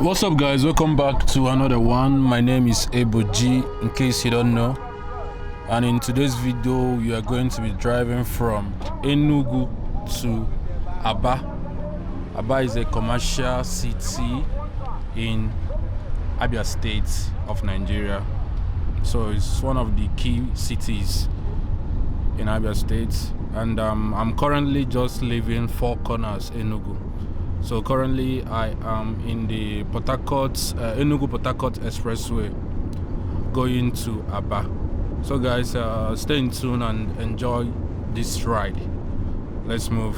What's up, guys? Welcome back to another one. My name is Ebo G, in case you don't know. And in today's video, we are going to be driving from Enugu to Aba. Aba is a commercial city in Abia State of Nigeria. So it's one of the key cities in Abia State. And I'm currently just leaving Four Corners, Enugu. So currently I am in the Enugu-Port Harcourt Expressway going to Aba. So guys, stay tuned and enjoy this ride. Let's move.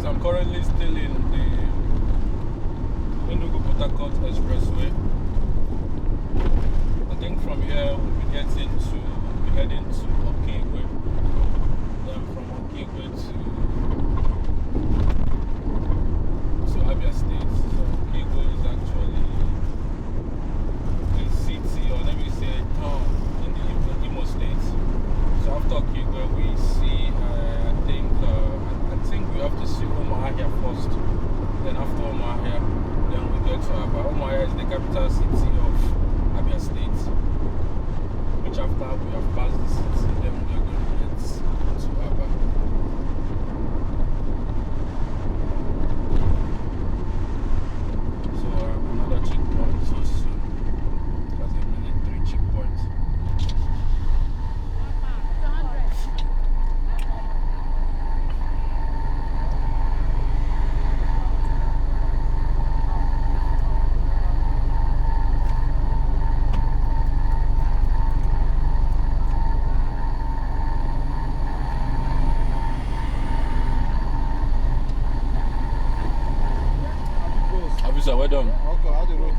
I'm currently still in the Enugu-Port Harcourt Expressway. I think from here we'll be heading to Okigwe. Then from Okigwe to Well done. Okay, how the road?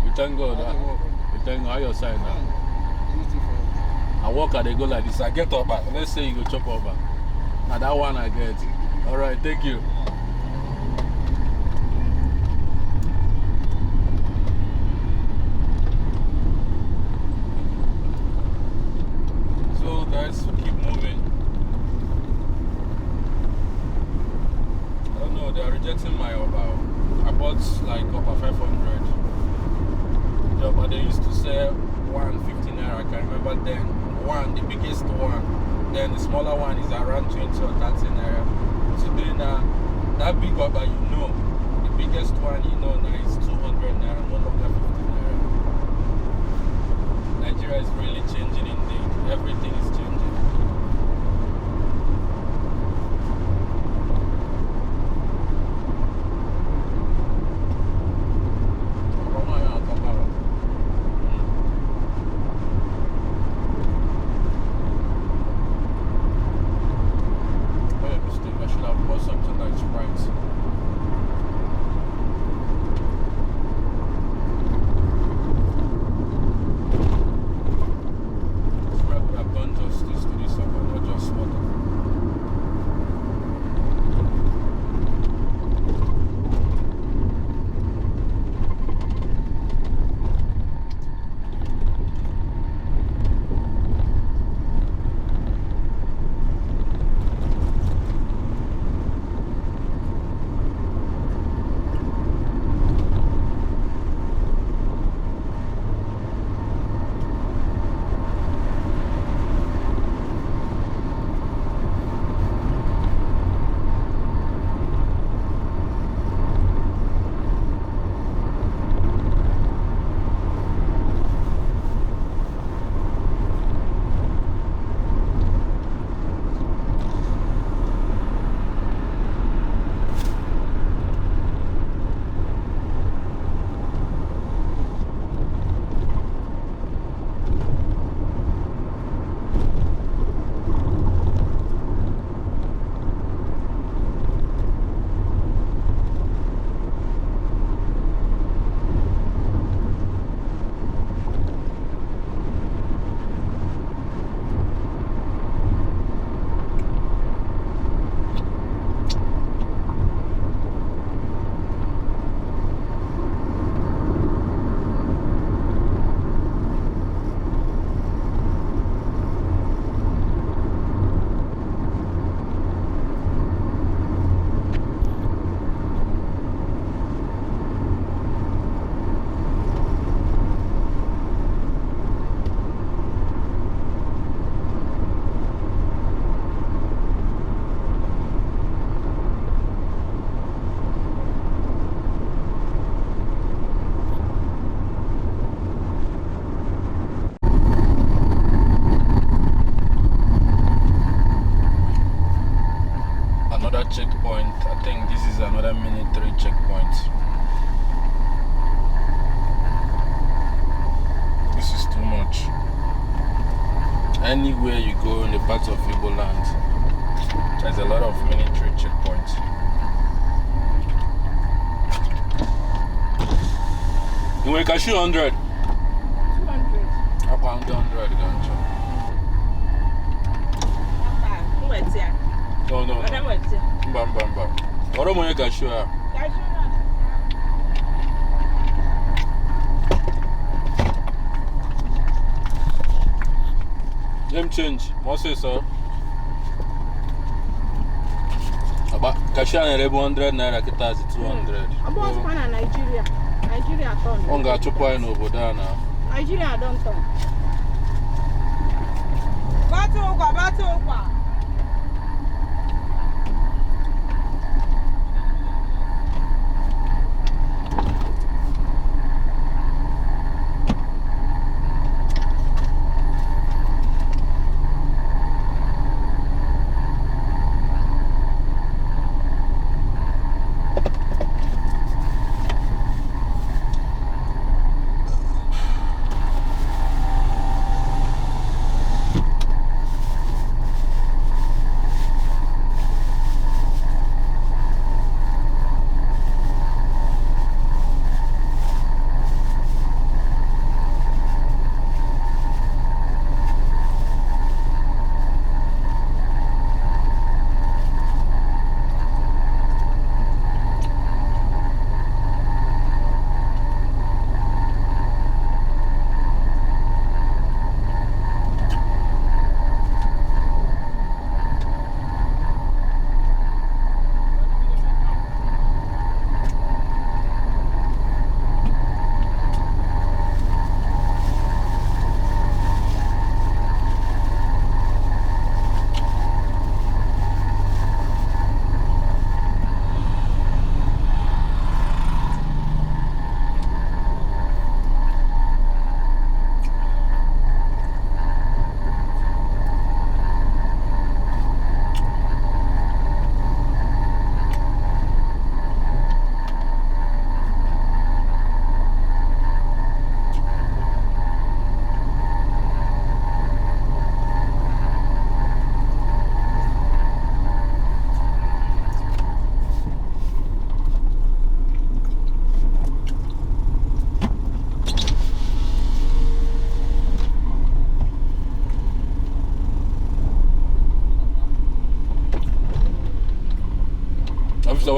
We thank God. We thank God. How your side now? I walk and they go like this. I get up back. Let's say you go chop up back. Now that one I get. Alright, thank you. So guys, keep moving. I don't know, they are rejecting my Oba. I bought like Oba 500. Yeah, but they used to sell 150 naira. I can remember then. One, the biggest one. Then the smaller one is around 20 or 30 naira. Today now, that big Oba, you know, the biggest one, you know, now is 200 naira, no longer 50 naira. Nigeria is really changing indeed. Everything is changing. Checkpoint. I think this is another military checkpoint. This is too much. Anywhere you go in the parts of Igbo land, there's a lot of military checkpoints. You make a shoe 100. 200. Up and 100, gotcha. No. Bam. What am I going to show you? Let me change. What say so? About cashier and 100 naira kita 200. About one in Nigeria. Nigeria turn. On got to point over there now. Nigeria don't turn. Battle.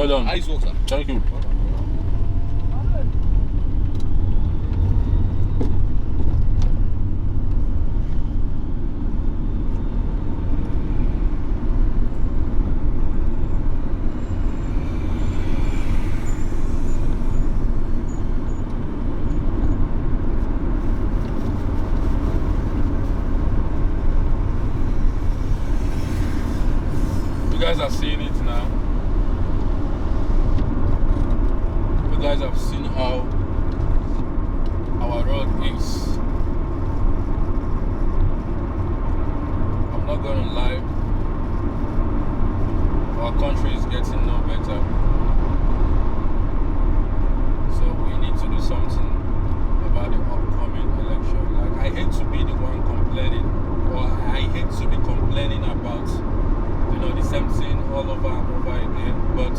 Well done. Nice work, sir. Thank you. You guys are seeing it now. You guys have seen how our road is. I'm not gonna lie. Our country is getting no better. So we need to do something about the upcoming election. Like, I hate to be the one complaining, or I hate to be complaining about, you know, the same thing all over and over again. But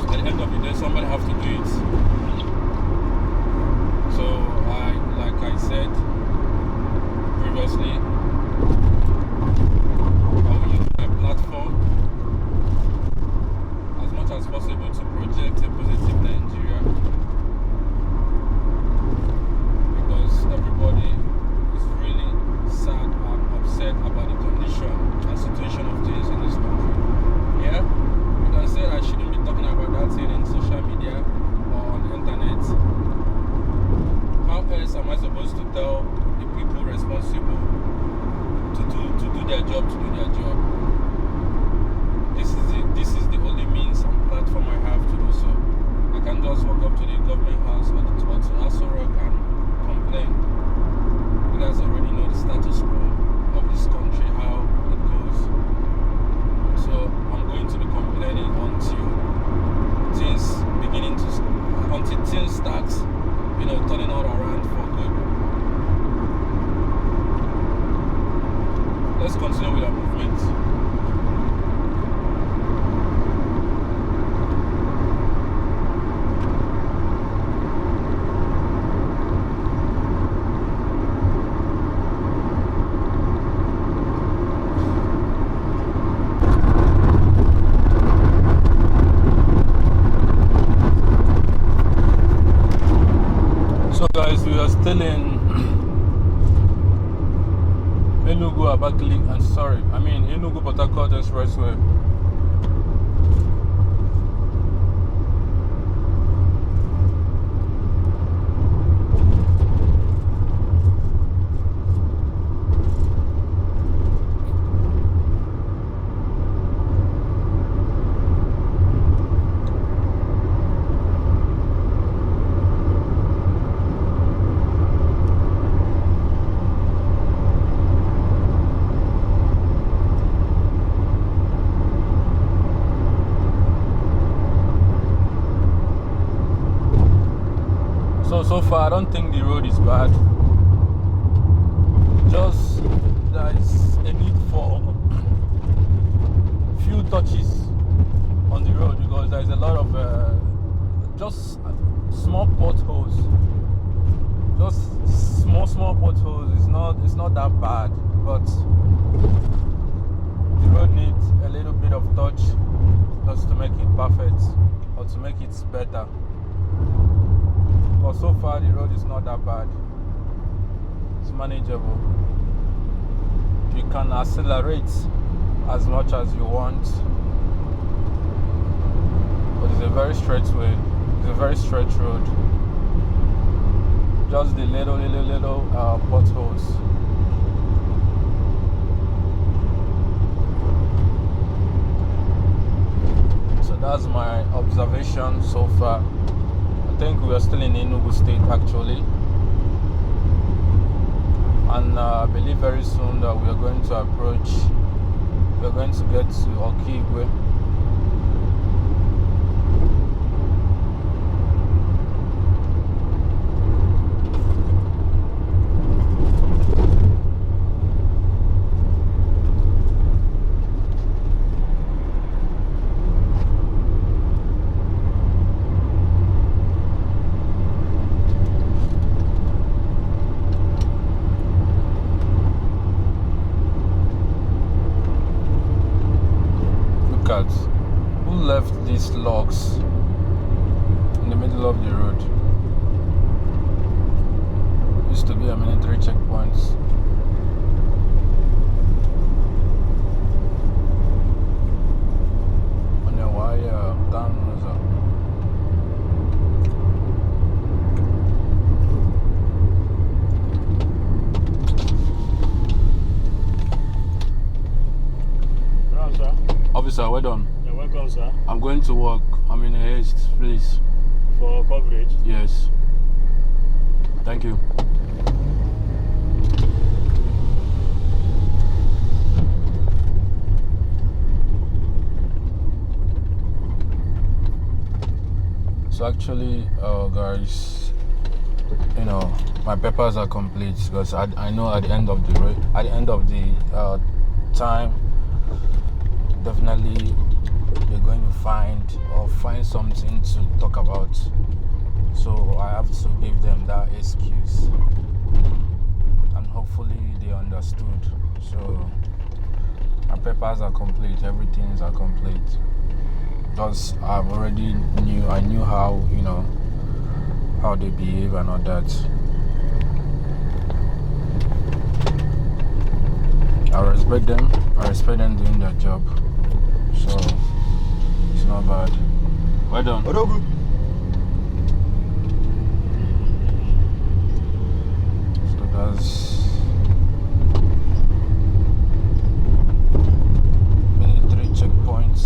at the end of the day, somebody have to do it. So like I said previously, I will use my platform as much as possible to project a positive Nigeria, because everybody is really sad and upset about the condition and situation of things in this country. Yeah, you can say I shouldn't be talking about that thing in social media or on the internet. How else am I supposed to tell the people responsible to do their job, This is the only means and platform I have to do so. I can't just walk up to the government house or to Aso Rock and complain. You guys already know the status quo of this country, how it goes. So I'm going to be complaining until things start, you know, turning all around for good. Let's continue with our movement. So guys, we are still in Enugu Abakaliki, Enugu Port Harcourt Expressway. So far, I don't think the road is bad. Just there is a need for few touches on the road, because there is a lot of just small potholes. Just small potholes. It's not that bad, but the road needs a little bit of touch just to make it perfect or to make it better. But so far the road is not that bad. It's manageable. You can accelerate as much as you want, but it's a very straight way. It's a very straight road. Just the little potholes. So that's my observation so far. I think we are still in Enugu State actually, and I believe very soon that we are going to get to Okigwe. even left these logs in the middle of the road. Used to be a military checkpoints. On the wire, down. Officer, well done. You're welcome, sir. I'm going to work. I'm in a haste, please. For coverage? Yes. Thank you. So actually, guys, you know, my papers are complete because I know at the end of the time, definitely they're going to find something to talk about. So I have to give them that excuse, and hopefully they understood. So my papers are complete, everything's are complete. Because I knew how, you know, how they behave and all that. I respect them doing their job. So it's not bad. Well done. So that's military checkpoints.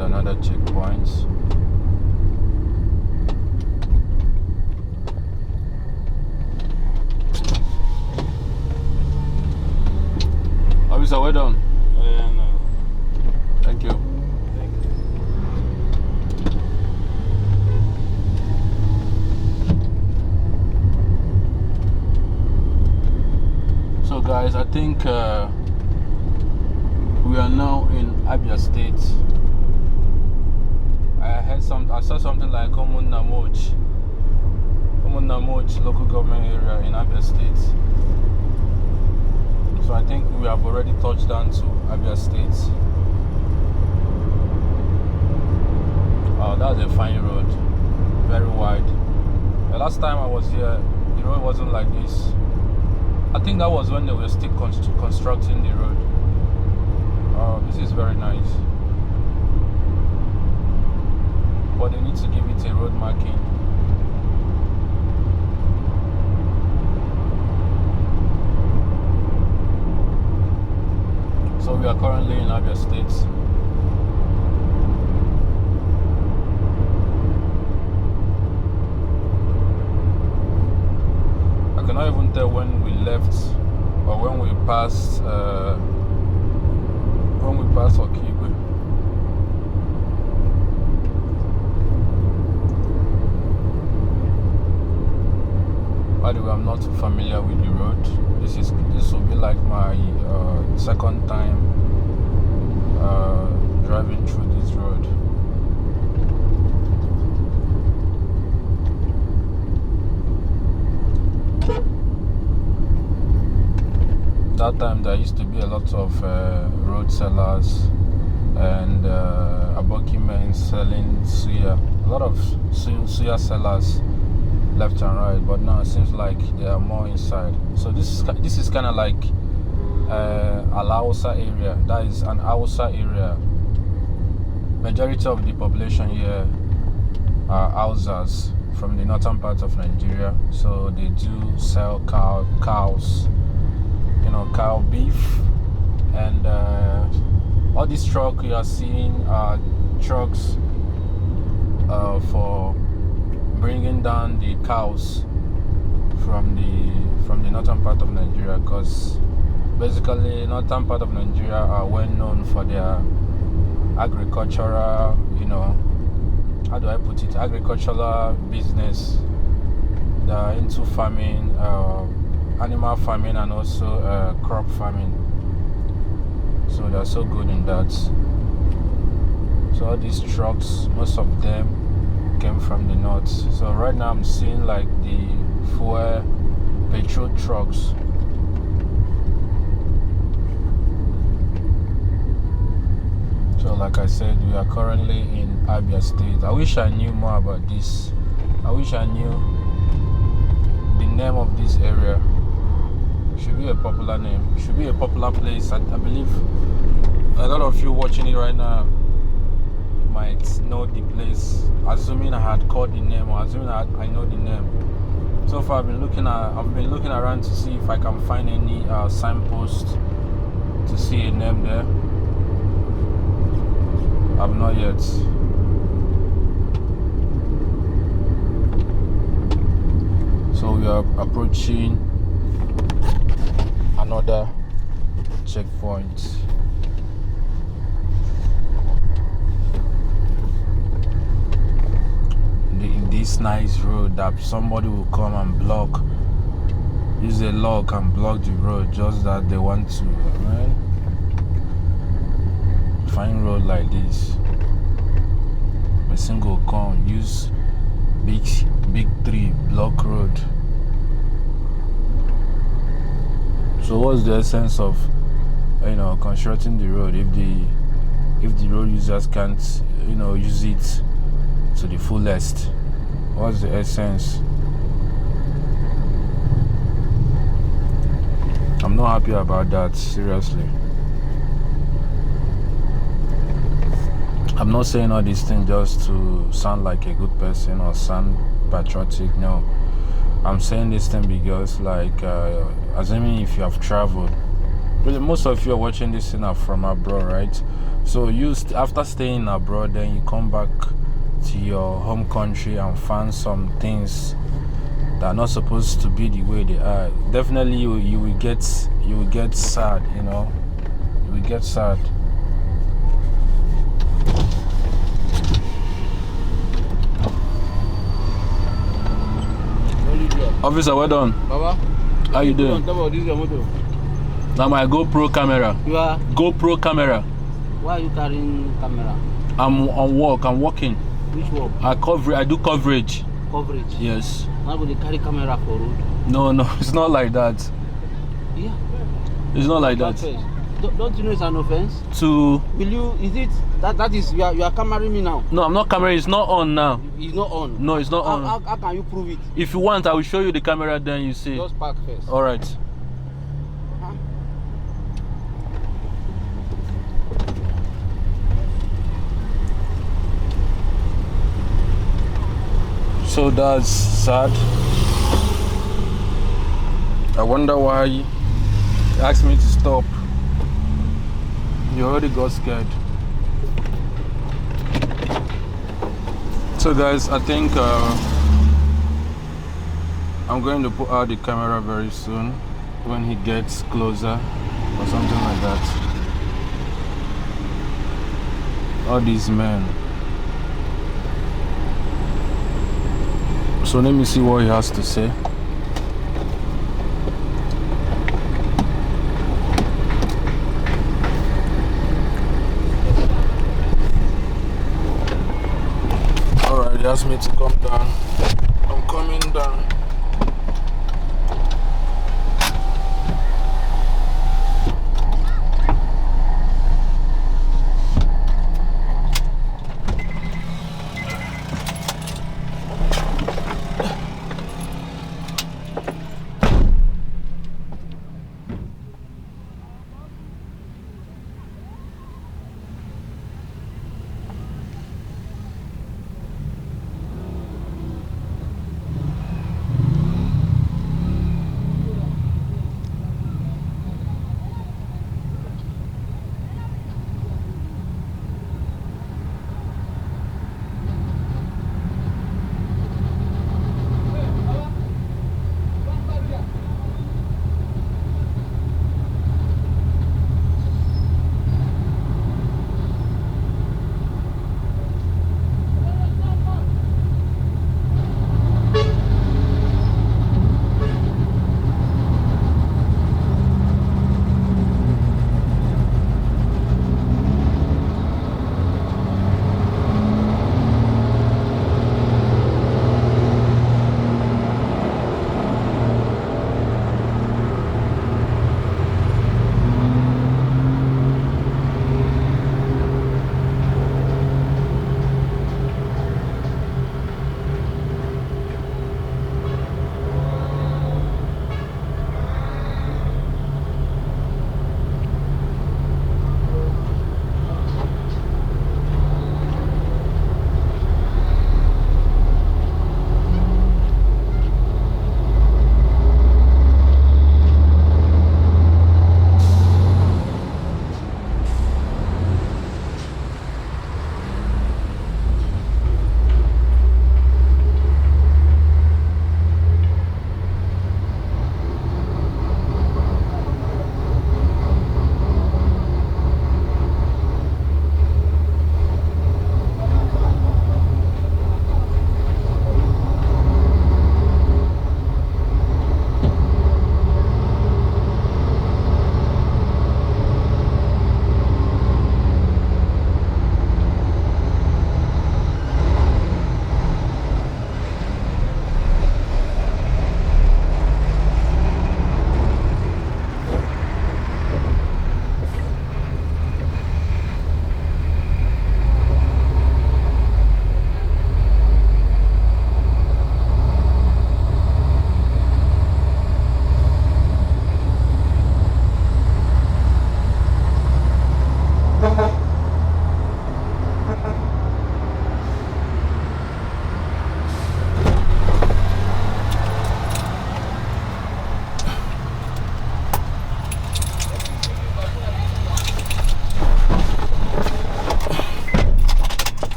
Another checkpoint. Officer, well done. Yeah, no. Thank you. Thank you. So guys, I think we are now in Abia State. I saw something like Omunna Moch local government area in Abia State. So I think we have already touched down to Abia State. Oh, that's a fine road, very wide. The last time I was here, the road wasn't like this. I think that was when they were still constructing the road. Oh, this is very nice. But they need to give it a road marking. So we are currently in Abia State. I cannot even tell when we left or when we passed Okigwe. By the way, I'm not too familiar with the road. This will be like my second time driving through this road. That time there used to be a lot of road sellers and aboki men selling suya. A lot of suya sellers left and right, but now it seems like there are more inside. So this is kind of like Al Hausa area. That is an Hausa area. Majority of the population here Hausas from the northern part of Nigeria. So they do sell cows, cow beef, and all these trucks you are seeing are trucks for bringing down the cows from the northern part of Nigeria, because basically northern part of Nigeria are well known for their agricultural, how do I put it, agricultural business. They are into farming, animal farming, and also crop farming. So they are so good in that. So all these trucks, most of them came from the north. So right now I'm seeing like the fuel petrol trucks. So like I said, we are currently in Abia State. I wish I knew more about this. I wish I knew the name of this area. Should be a popular name. Should be a popular place. I believe a lot of you watching it right now might know the place, assuming I had called the name, or assuming I know the name. So far I've been looking around to see if I can find any signpost to see a name there. I've not yet. So we are approaching another checkpoint. In this nice road that somebody will come and block, use a lock and block the road, just that they want to, man. Fine road like this, a single come use big tree block road. So what's the essence of constructing the road if the road users can't use it to the fullest? What's the essence? I'm not happy about that, seriously. I'm not saying all these things just to sound like a good person or sound patriotic. No, I'm saying this thing because, like, assuming if you have traveled, really most of you are watching this thing are from abroad, right? So after staying abroad, then you come back to your home country and find some things that are not supposed to be the way they are. Definitely, you will get sad. You will get sad. Officer, well done. Baba, how you doing? On top of this your motor. Now my GoPro camera. You are? GoPro camera. Why are you carrying camera? I'm on work. I'm working. Which work? I do coverage. Coverage? Yes. Not going to carry camera for road? No, it's not like that. Yeah. It's not like that. Don't you know it's an offense? To... Will you, is it, that is, you are cameraing me now? No, I'm not camera. It's not on now. It's not on? No, it's not on. How can you prove it? If you want, I will show you the camera, then you see. Just park first. Alright. So that's sad. I wonder why he asked me to stop. You already got scared. So guys, I think I'm going to put out the camera very soon when he gets closer or something like that. All these men. So let me see what he has to say. Alright, he asked me to come down. I'm coming down.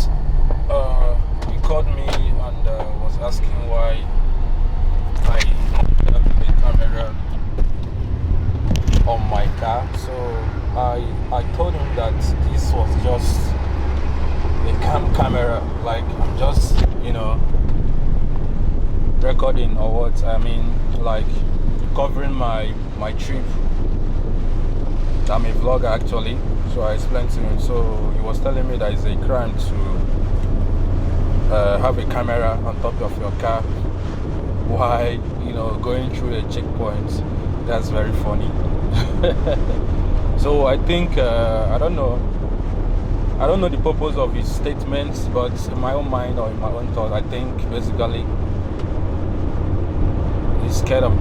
guys, he called me and was asking why I have the camera on my car. So I told him that this was just a camera, like I'm just, you know, recording or what. I mean, like covering my trip. I'm a vlogger actually, so I explained to him. So he was telling me that it's a crime to have a camera on top of your car while, you know, going through a checkpoint. That's very funny. So I think I don't know the purpose of his statements, but in my own mind or in my own thought, I think basically he's scared of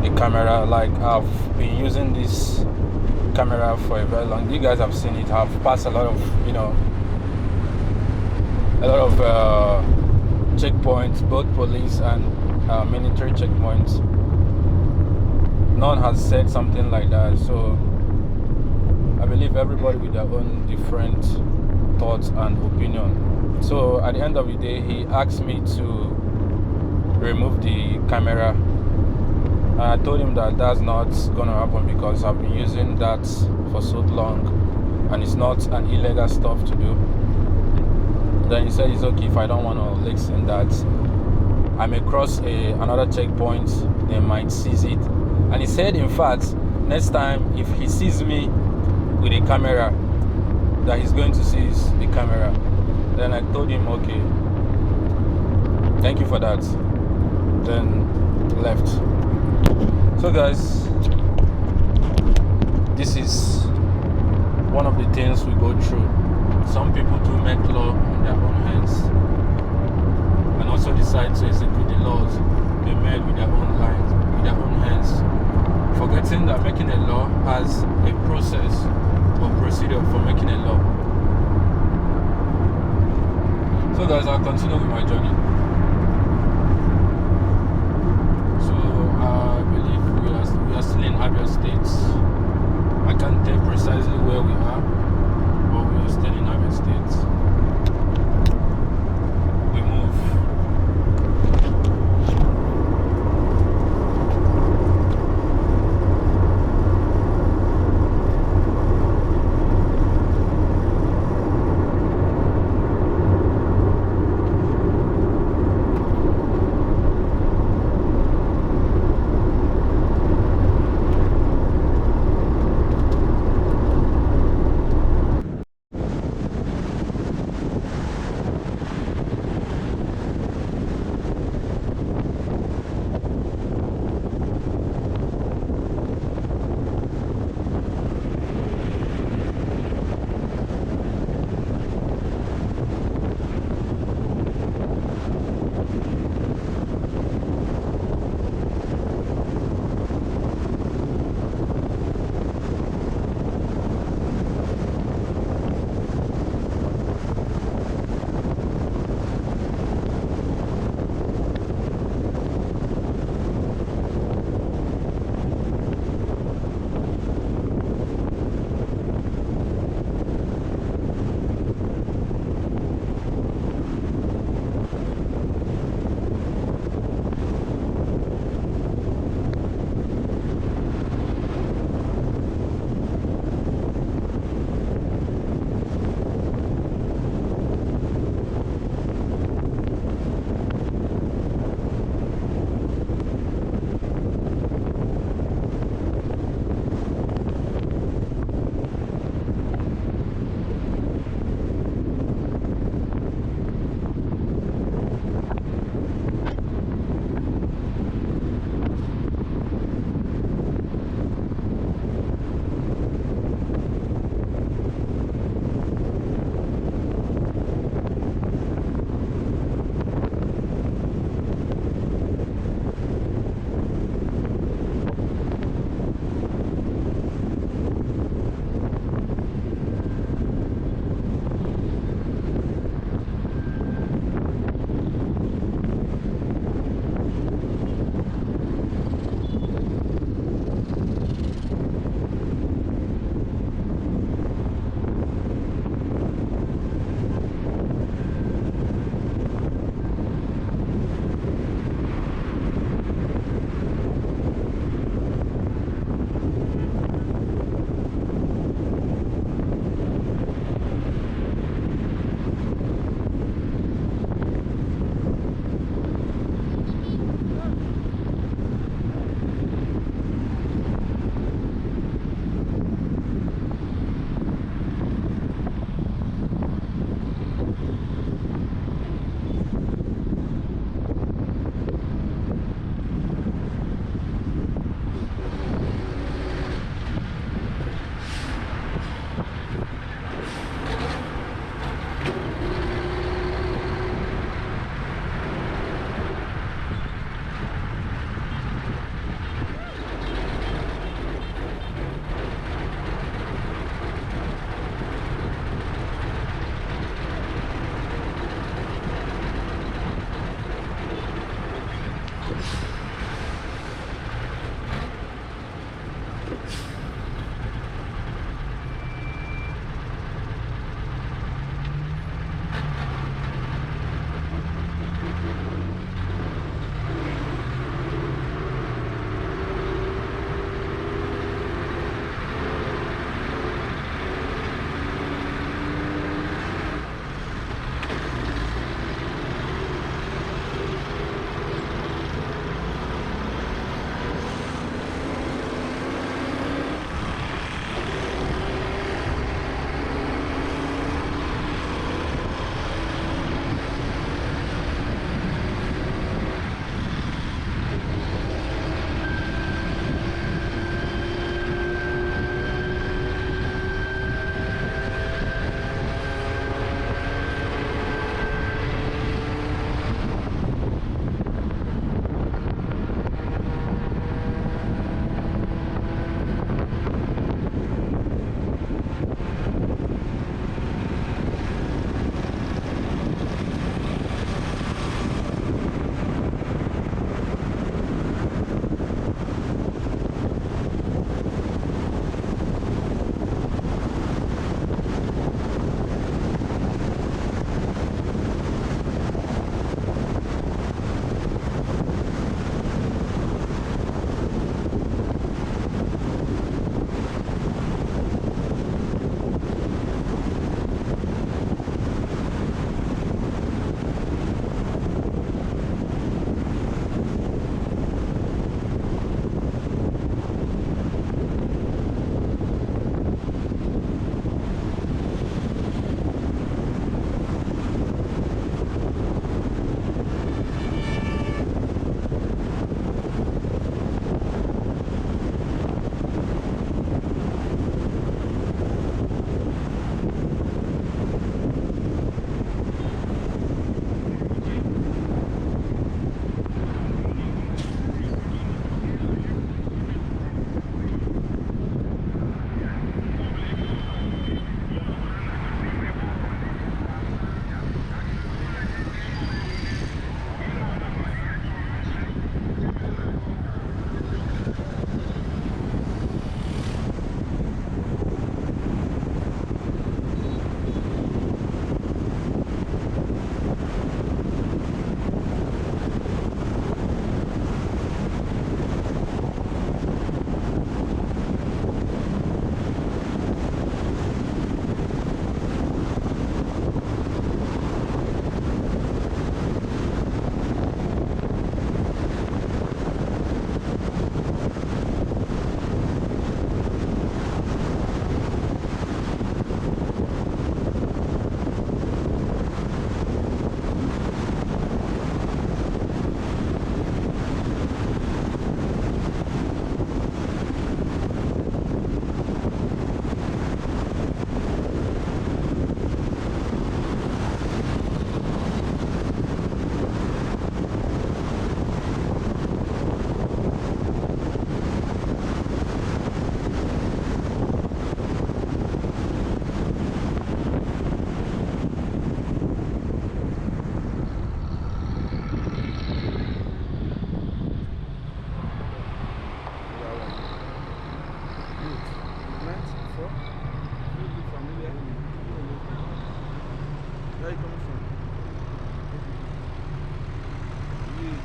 the camera. Like, I've been using this camera for a very long. You guys have seen it. I've passed a lot of, you know, checkpoints, both police and military checkpoints. None has said something like that. So I believe everybody with their own different thoughts and opinion. So at the end of the day, he asked me to remove the camera. I told him that that's not gonna happen because I've been using that for so long and it's not an illegal stuff to do. Then he said it's okay if I don't want to listen, that I may cross another checkpoint, they might seize it. And he said, in fact, next time if he sees me with a camera, that he's going to seize the camera. Then I told him, okay, thank you for that. Then left. So guys, this is one of the things we go through. Some people do make law in their own hands and also decide to execute the laws they made with their own hands, forgetting that making a law has a process or procedure for making a law. So guys, I'll continue with my journey. We are still in Abia State. I can't tell precisely where we are, but we are still in Abia State. We move.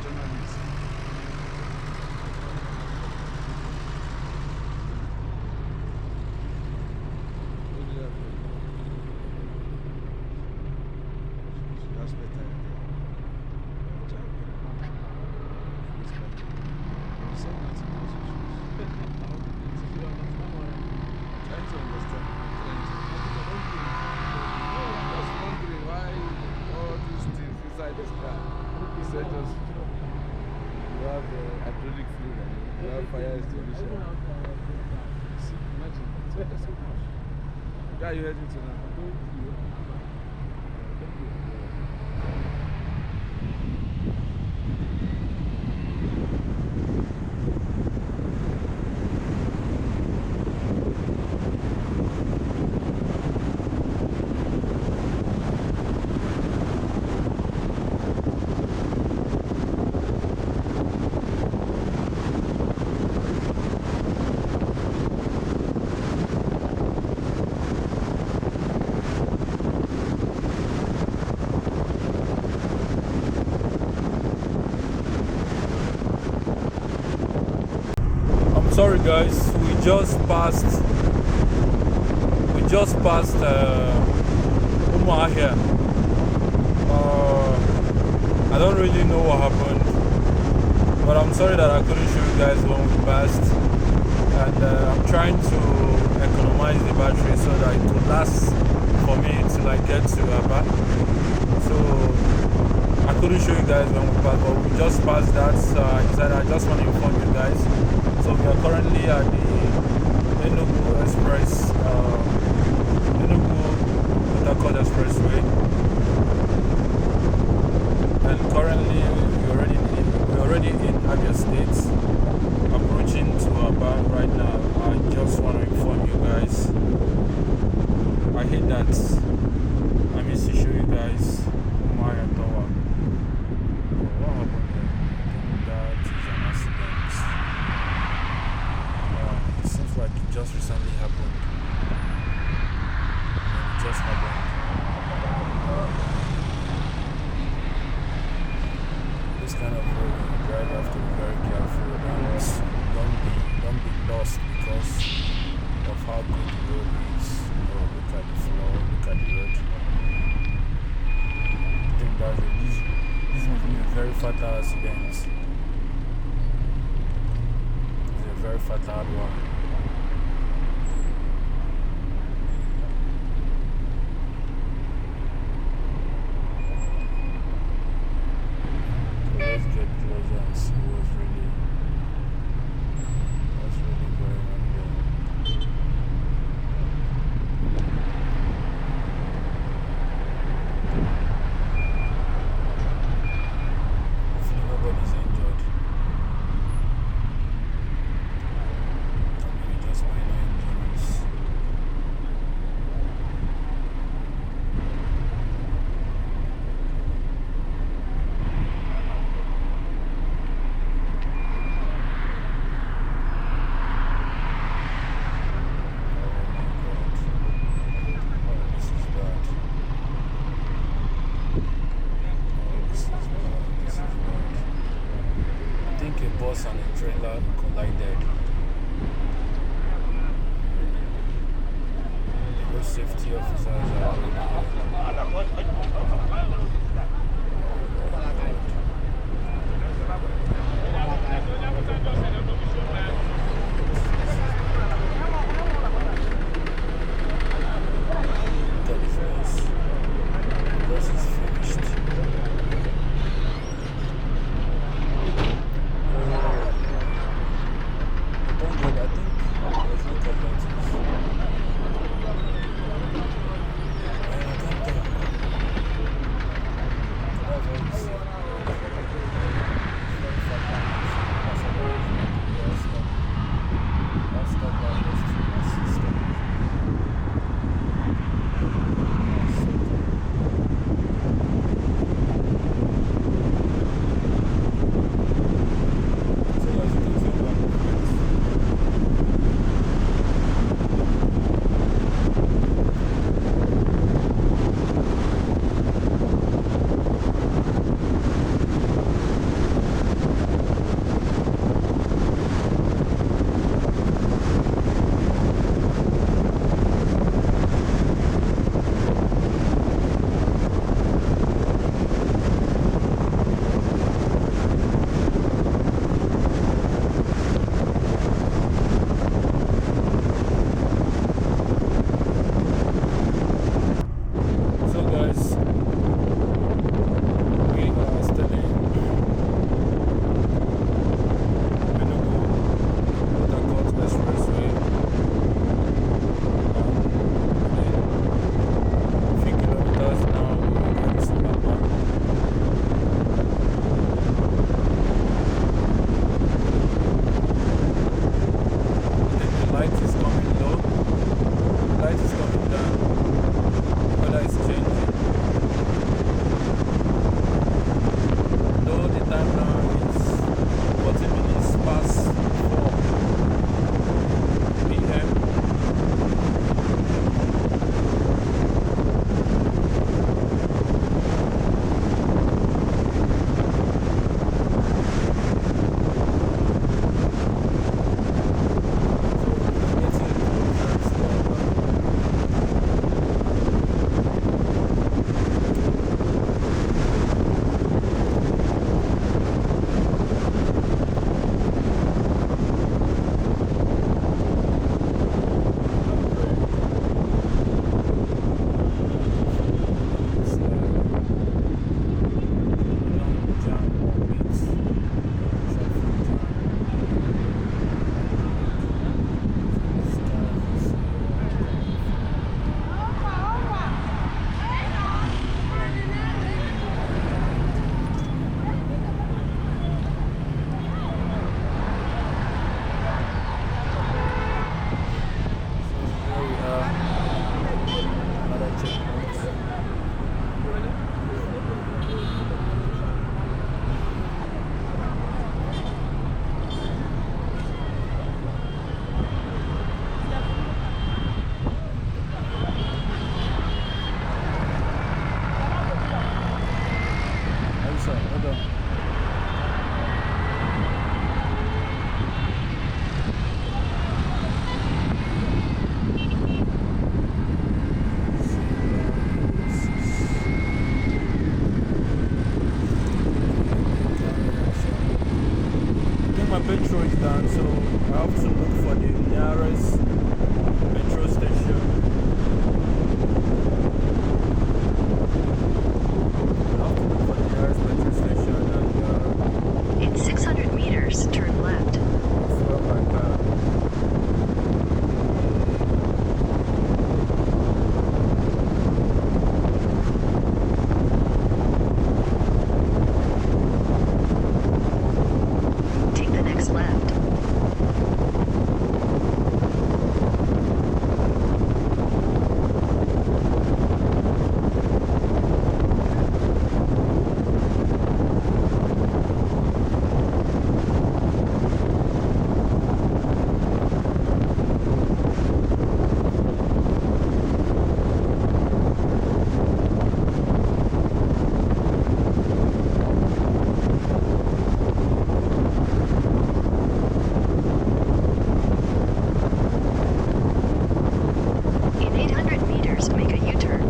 journalist. Hydraulic fluid, you have fire extinguisher. See, imagine, that's so much. Where are you heading to now? Sorry guys, we just passed Umuahia. I don't really know what happened, but I'm sorry that I couldn't show you guys when we passed, and I'm trying to economize the battery so that it could last for me till I get to Aba. So I couldn't show you guys when we passed, but we just passed that, so I decided I just want to inform you guys. So we are currently at the Enugu Express, Enugu-Port Expressway, and currently we're already in Abia State, approaching to Aba right now. I just want to inform you guys. I hate that I missed to show you guys Umuahia Tower. What happened here? That is an accident. It seems like it just recently happened. It just happened. This kind of road, you drive have to be very careful and don't be lost because of how good the road is. Oh, look at the floor, look at the road. I think that this must be a very fatal accident. It's a very fatal one. So let's get closer and see what's really going on there. Hopefully nobody's injured. Maybe just minor injuries. I think a bus and a trailer collided. The road safety officers are already Look at this bus. The bus is finished. Thank God, I think there's no casualties. Hold on. I think my petrol is down, so I have to look for the nearest petrol station. I have to look for the nearest petrol station and In 600 meters, turn left. fuel my car. Take the next left. In 800 meters, make a U-turn.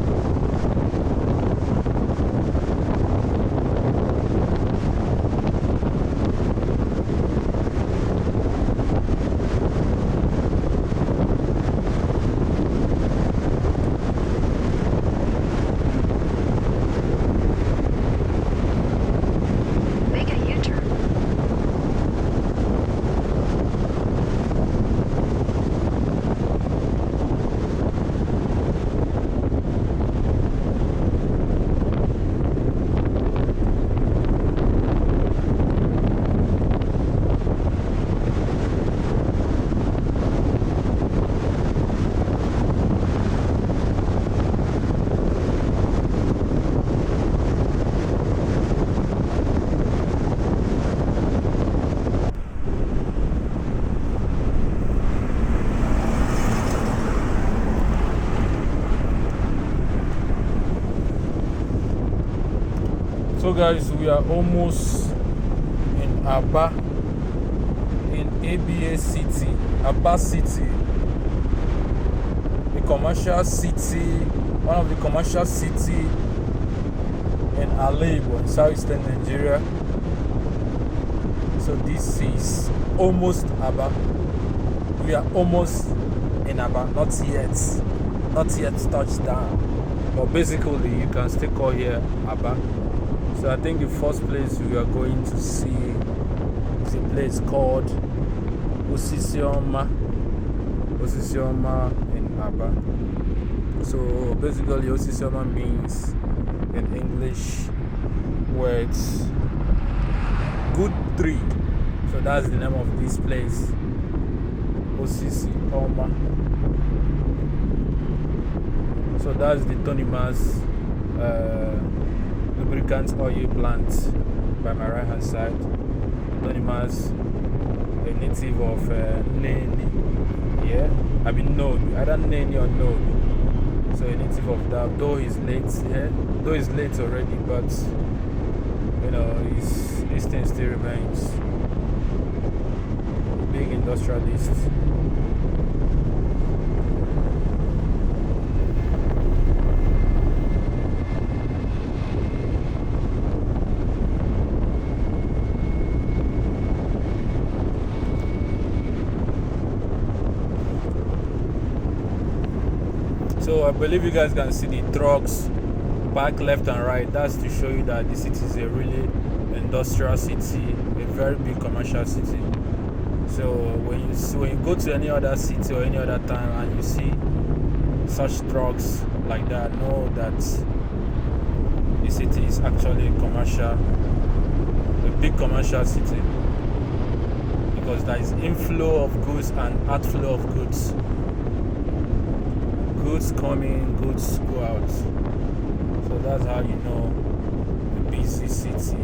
Make a U-turn. So guys, we are almost in Aba, in ABA City, Aba City, a commercial city, one of the commercial city in Alebo, in southeastern Nigeria. So this is almost Aba. We are almost in Aba, not yet touched down. But basically, you can still call here Aba. So I think the first place we are going to see is a place called Osisioma in Aba. So basically Osisioma means in English words good tree. So that's the name of this place, Osisioma. So that's the Tonimas lubricant oil plant by my right hand side. Tonimas, a native of Neni, yeah, I mean Nobi, either Neni or Nobi. So a native of that, though he's late already, but you know, his thing still remains a big industrialist. So I believe you guys can see the trucks back left and right. That's to show you that the city is a really industrial city, a very big commercial city. So when you go to any other city or any other town and you see such trucks like that, know that the city is actually a big commercial city, because there is inflow of goods and outflow of goods. Goods come in, goods go out. So that's how you know a busy city.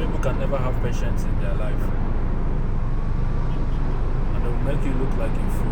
people can never have patience in their life. And they'll make you look like a fool.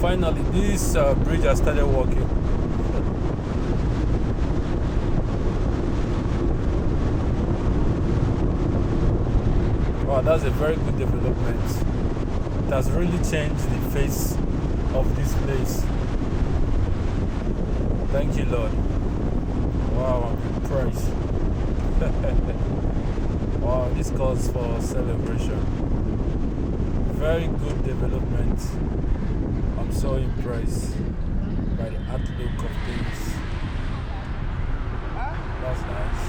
Finally, this bridge has started working. Wow, that's a very good development. It has really changed the face of this place. Thank you, Lord. Wow, I'm impressed. Wow, this calls for celebration. Very good development. I'm so impressed by the outlook of things. That's nice.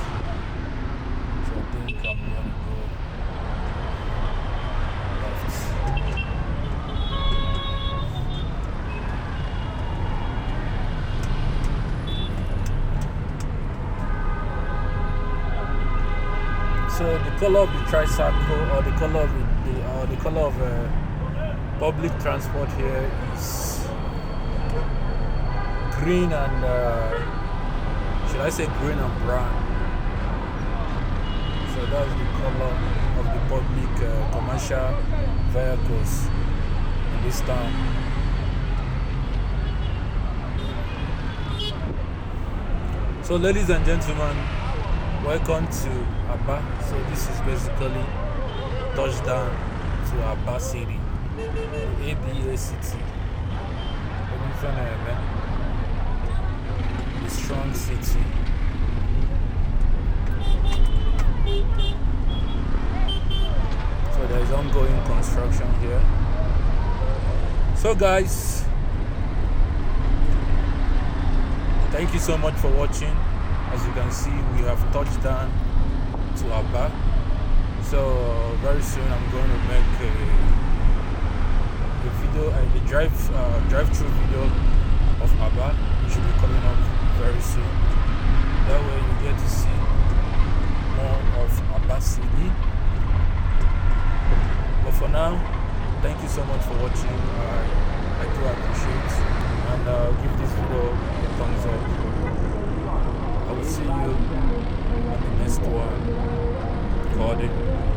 So I think I'm gonna go left. So the color of the tricycle, or the color of public transport here is green and should I say green and brown. So that's the color of the public commercial vehicles in this town. So ladies and gentlemen, welcome to Aba. So this is basically touchdown to Aba City. ABA City. The strong city. So there is ongoing construction here. So guys, thank you so much for watching. As you can see, we have touched down to Aba. So very soon I'm going to make a drive-through video of Aba, which will be coming up very soon. That way you get to see more of Aba City. But for now, thank you so much for watching. I do appreciate, and give this video a thumbs up. I will see you on the next one. Recording.